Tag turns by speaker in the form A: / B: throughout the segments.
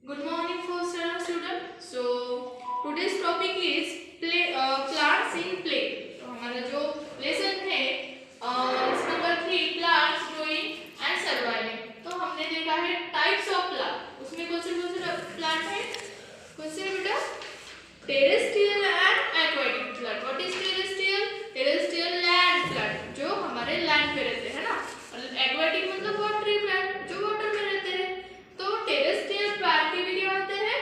A: Good morning, first standard student. So today's topic is plants in play. तो हमारा जो lesson है number 3 plants growing and surviving. तो हमने देखा है टाइप्स ऑफ प्लांट. उसमें कौन से प्लांट है? कौन से बेटा? Terrestrial and aquatic plant. What is terrestrial? Terrestrial land plant जो हमारे लैंड पे रहते हैं ना. और एक्वाटिक मतलब वाटरी प्लांट जो वाटर में रहते हैं. तो टेरेस्ट्रियल प्लांट के भी क्या होते हैं?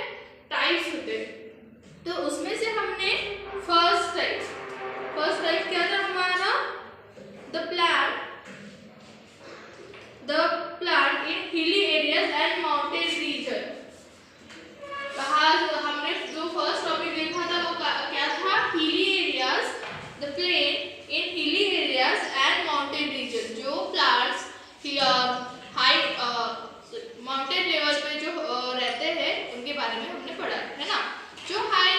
A: टाइप्स होते हैं. तो उसमें से हमने फर्स्ट टाइप क्या था हमारा? The plant in hilly areas and mountain reason. हमने जो फर्स्ट टॉपिक देखा था वो क्या था? Hilly areas, the plain in hilly areas and mountain region. जो प्लांट्स हाई माउंटेन लेवल पे जो रहते हैं उनके बारे में हमने पढ़ा है ना. जो हाई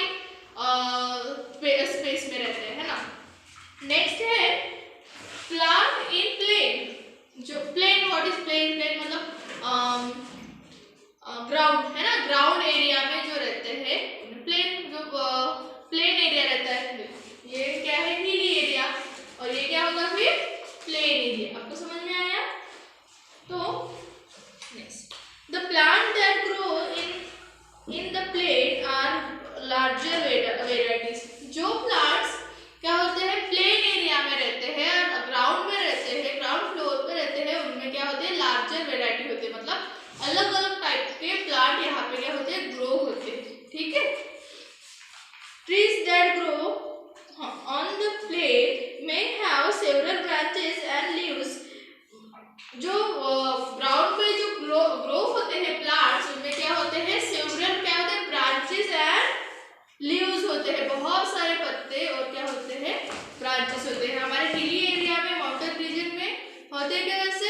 A: स्पेस में रहते हैं ना. नेक्स्ट है प्लांट इन प्लेन. जो plain, what is plain? Plain मतलब ग्राउंड है ना. ग्राउंड एरिया में जो रहते हैं प्लेन, जो प्लेन एरिया रहता है. ये क्या है? Hilly area. और ये क्या होगा फिर? Plain area. आपको समझ में आया? तो next, the plant that grow in the plane are larger varieties. जो plants क्या होते हैं? प्लेन एरिया में रहते हैं और ग्राउंड में रहते हैं, ग्राउंड फ्लोर पे रहते हैं. उनमें क्या होते हैं? लार्जर वेराइटी होते हैं. मतलब अलग अलग टाइप के प्लांट यहाँ पे क्या होते हैं? ग्रो होते हैं. ठीक है. Trees that grow on the plane may have several branches and leaves. जो ग्राउंड पे जो ग्रो होते हैं प्लांट्स, उनमें क्या होते हैं? सेवरल क्या होते हैं? ब्रांचेस एंड लीव्स होते हैं. बहुत सारे पत्ते और क्या होते हैं? ब्रांचेस होते हैं. हमारे हिली एरिया में, माउंटेन रीजन में होते हैं क्या? वैसे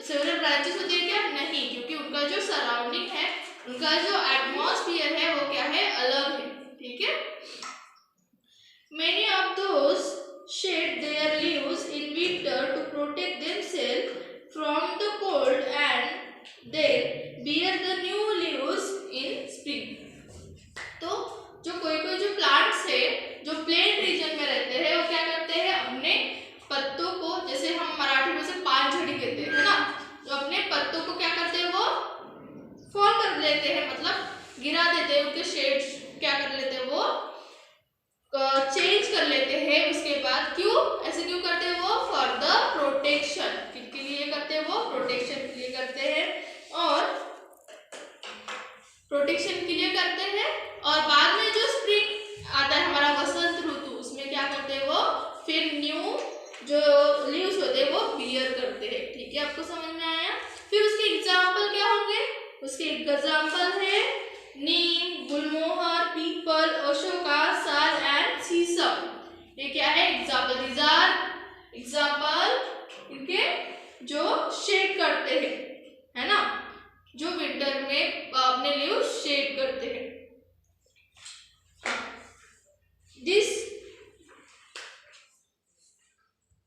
A: सेवरल ब्रांचेस होते हैं क्या? नहीं, क्योंकि उनका जो सराउंडिंग है, उनका जो एटमॉस्फेयर है वो क्या है? अलग है. ठीक है. Many of those shed their leaves in winter to protect themselves from the cold and then bear the new leaves in spring. तो जो कोई जो प्लांट्स है जो प्लेन रीजन में रहते हैं वो क्या करते हैं? अपने पत्तों को, जैसे हम मराठी में से पानझड़ी कहते हैं ना, जो अपने पत्तों को क्या करते हैं? वो फॉल कर लेते हैं, मतलब गिरा देते हैं. उनके शेड्स क्या कर लेते हैं? वो चेंज कर लेते हैं. उसके बाद क्यों ऐसे क्यों करते हैं? वो फॉर द प्रोटेक्शन. किसके लिए करते हैं? वो प्रोटेक्शन के लिए करते हैं. और प्रोटेक्शन के लिए करते हैं. और बाद में जो स्प्रिंग आता है, हमारा वसंत ऋतु, उसमें क्या करते हैं? वो फिर न्यू जो लीव्स होते हैं वो बियर करते हैं. ठीक है. आपको समझ में आया? फिर उसके एग्जाम्पल क्या होंगे? उसके एग्जाम्पल है नीम, गुलमोहर, पीपल, अशोका, साल एंड शीशम. ये क्या है? एग्जाम्पल. दीज आर एग्जाम्पल इनके जो शेड करते हैं, है ना, जो विंटर में अपने लीव शेड करते हैं.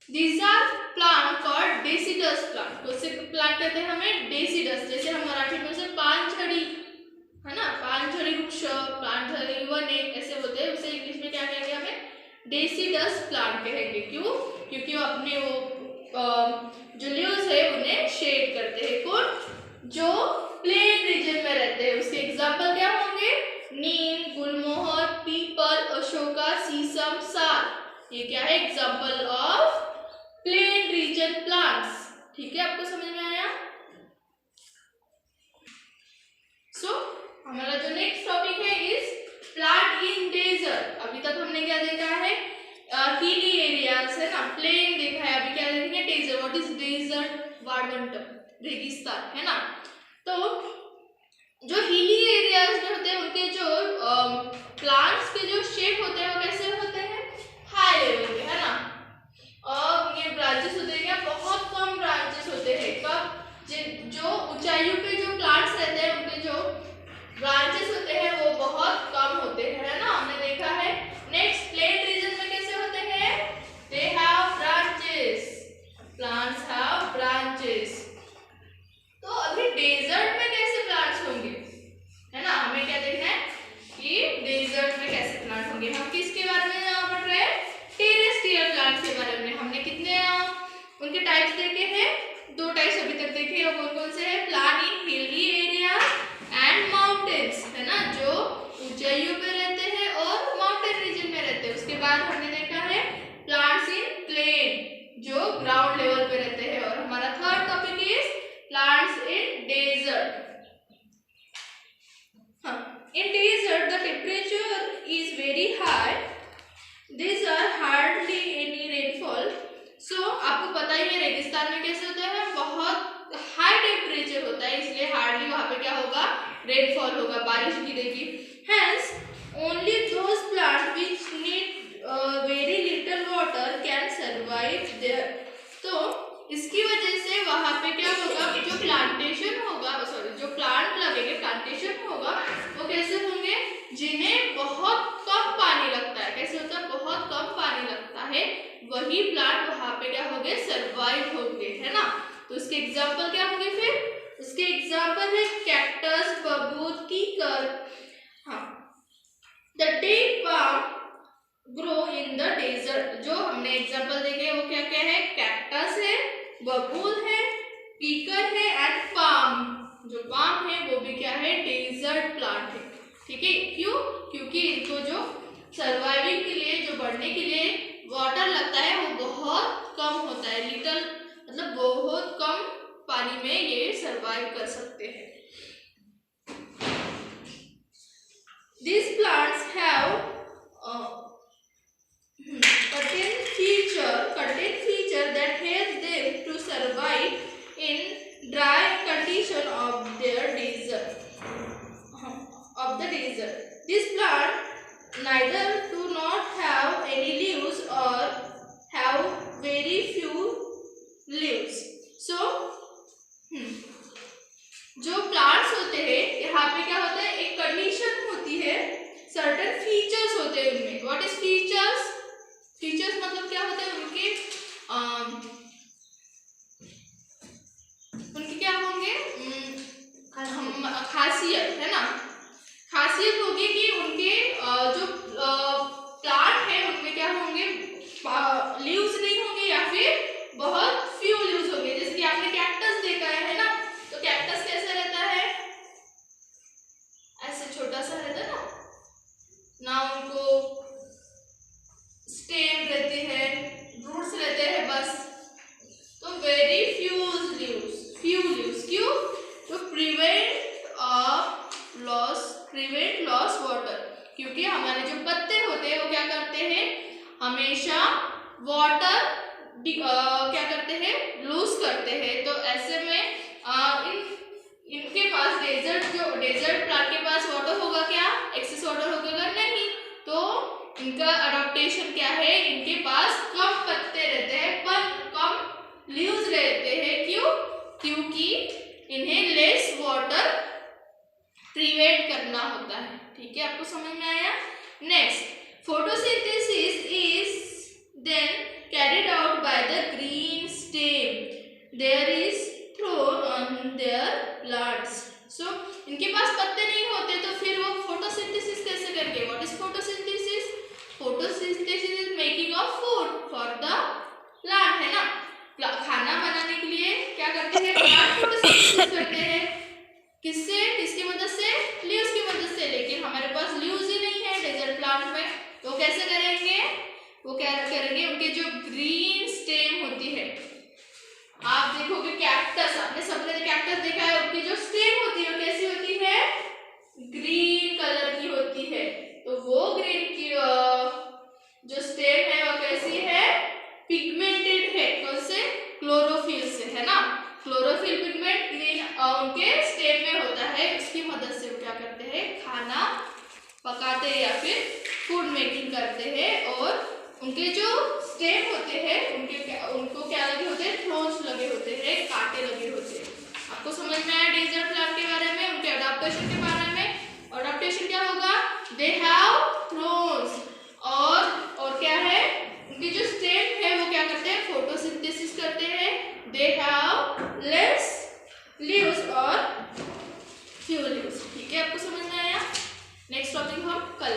A: These are plant called deciduous plant. कौन से प्लांट कहते हैं हमें? डेसिडस. जैसे हम मराठी में से पानझड़ी है ना, पानझड़ी वृक्ष, पानझड़ी वने ऐसे होते हैं. उसे इंग्लिश में क्या कहेंगे? हमें डेसिडस प्लांट कहेंगे. क्यों? क्योंकि वो अपने वो जो लीव्स है उन्हें शेड करते हैं. कौन? जो प्लेन रीजन में रहते हैं. उसके एग्जाम्पल क्या होंगे? नीम, गुलमोहर, पीपल, अशोका, शीशम, साल. ये क्या है? Example of plain region plants. ठीक है. आपको समझ में आया? हमारा जो नेक्स्ट टॉपिक है इज प्लांट इन डेजर्ट. अभी तक हमने क्या देखा है? हिली एरियाज है ना, प्लेन देखा है. अभी क्या देखेंगे? डेजर्ट. What is desert? वाळवंट, रेगिस्तान है ना. तो जो हिली एरियाज में होते हैं उनके जो प्लांट्स के जो शेप होते हैं वो कैसे होते हैं? हाई लेवल के, है ना. और ये ब्रांचेस होते हैं क्या? बहुत कम ब्रांचेस होते हैं. कब? जो ऊंचाइयों पे जो प्लांट्स रहते हैं उनके जो ब्रांचेस होते हैं वो बहुत कम होते हैं, है ना. हमने देखा है. नेक्स्ट, प्लेन रीजन में कैसे होते हैं? They have branches. Plants have branches. तो अभी these are hardly any rainfall. So आपको पता ही है रेगिस्तान में कैसे होता है, बहुत हाई टेम्परेचर होता है, इसलिए हार्डली वहाँ पे क्या होगा, रेनफॉल होगा, बारिश गिरेगी. Hence only those plants which need very little water can survive there. तो इसकी वजह से वहाँ पे क्या होगा, जो प्लांटेशन होगा, सॉरी जो प्लांट लगेंगे, प्लांटेशन होगा, वो कैसे होंगे, जिन्हें बहुत कम पानी लगता है. कैसे होता है, बहुत कम पानी लगता है, वही प्लांट वहाँ पे क्या होंगे, सरवाइव होंगे, है ना. तो उसके एग्जाम्पल क्या होंगे, फिर उसके एग्जाम्पल है कैक्टस, बबूल, कीकर. हाँ, the date palm grow in the desert. जो हमने एग्जाम्पल देखे वो क्या क्या है, कैक्टस है, बबूल है, कीकर है एंड पाम. जो पाम है वो भी क्या है, डेजर्ट प्लांट है. ठीक है, क्यों, क्योंकि इनको जो सर्वाइविंग के लिए, जो बढ़ने के लिए वाटर लगता है वो बहुत कम होता है. लिटल मतलब बहुत कम पानी में ये सर्वाइव कर सकते हैं. These plants have certain feature that help them to survive in dry condition of their desert. This plant neither do not have any leaves or have very few leaves. So जो plants होते हैं यहाँ पे क्या होता है, एक condition होती है, सर्टेन फीचर्स होते हैं उनमें. व्हाट इज फीचर्स, फीचर्स मतलब क्या होता है, उनके क्या होंगे, खासियत है ना. खासियत होगी कि उनके जो प्लांट है उनमें क्या होंगे, लीव्स नहीं होंगे या फिर बहुत फ्यू लीव्स होंगे. जैसे कि आपने कैक्टस देखा है ना, तो कैक्टस कैसा रहता है, ऐसे छोटा सा रहता है ना, उनको स्टेम रहते हैं, रूट्स रहते हैं बस. तो वेरी फ्यू लीव्स, क्यों, तो प्रिवेंट लॉस वाटर. क्योंकि हमारे जो पत्ते होते हैं वो क्या करते हैं, हमेशा वाटर क्या करते हैं, लूज करते हैं. तो ऐसे में इनके पास डेजर्ट प्लांट के पास वाटर होगा क्या, एक्सेस वाटर होगा नहीं. तो इनका अडॉप्टेशन क्या है, इनके पास कम पत्ते रहते हैं पर कम लीव्स रहते हैं. क्यों, क्योंकि इन्हें लेस वाटर प्रिवेंट करना होता है. ठीक है, आपको समझ में आया. Next, photosynthesis is then carried out by the green stem there is thrown on their plants. So इनके पास पत्ते नहीं होते तो फिर वो फोटोसिंथेसिस कैसे करेंगे. What is photosynthesis, photosynthesis is making of food for the plant, है ना. खाना बनाने के लिए क्या करते हैं, प्लांट फोटोसिंथेसिस करते हैं. किससे, किसकी मदद से, लीव्स की मदद से. लेकिन हमारे पास लीव्स ही नहीं है डेजर्ट प्लांट में, तो कैसे करेंगे, वो क्या करेंगे, उनके जो ग्रीन स्टेम होती है, आप देखोगे कैक्टस, आपने सबने कैक्टस देखा है, उनकी जो स्टेम होती है वो कैसी होती है, ग्रीन कलर की होती है. तो वो ग्रीन की जो स्टेम है वो कैसी है, पिगमेंटेड है. कौन से, क्लोरोफिल से, है ना. क्लोरोफिल पिगमेंट ग्रीन उनके स्टेम में होता है. उसकी मदद से वो क्या करते हैं, खाना पकाते हैं या फिर फूड मेकिंग करते हैं. और उनके जो स्टेम होते हैं उनको क्या लगे होते हैं, थ्रोन्स लगे होते हैं, कांटे लगे होते हैं. आपको समझ में आया डेजर्ट प्लांट के बारे में, उनके अडॉप्टेशन के बारे में. अडॉप्टेशन क्या होगा, दे हैव थ्रोन्स. और क्या है, उनकी जो स्टेम है वो क्या करते हैं, फोटोसिंथेसिस करते हैं. दे हैव लेस लीव्स और फ्यू लीव्स. ठीक है, आपको समझ में आया. नेक्स्ट टॉपिक हम कल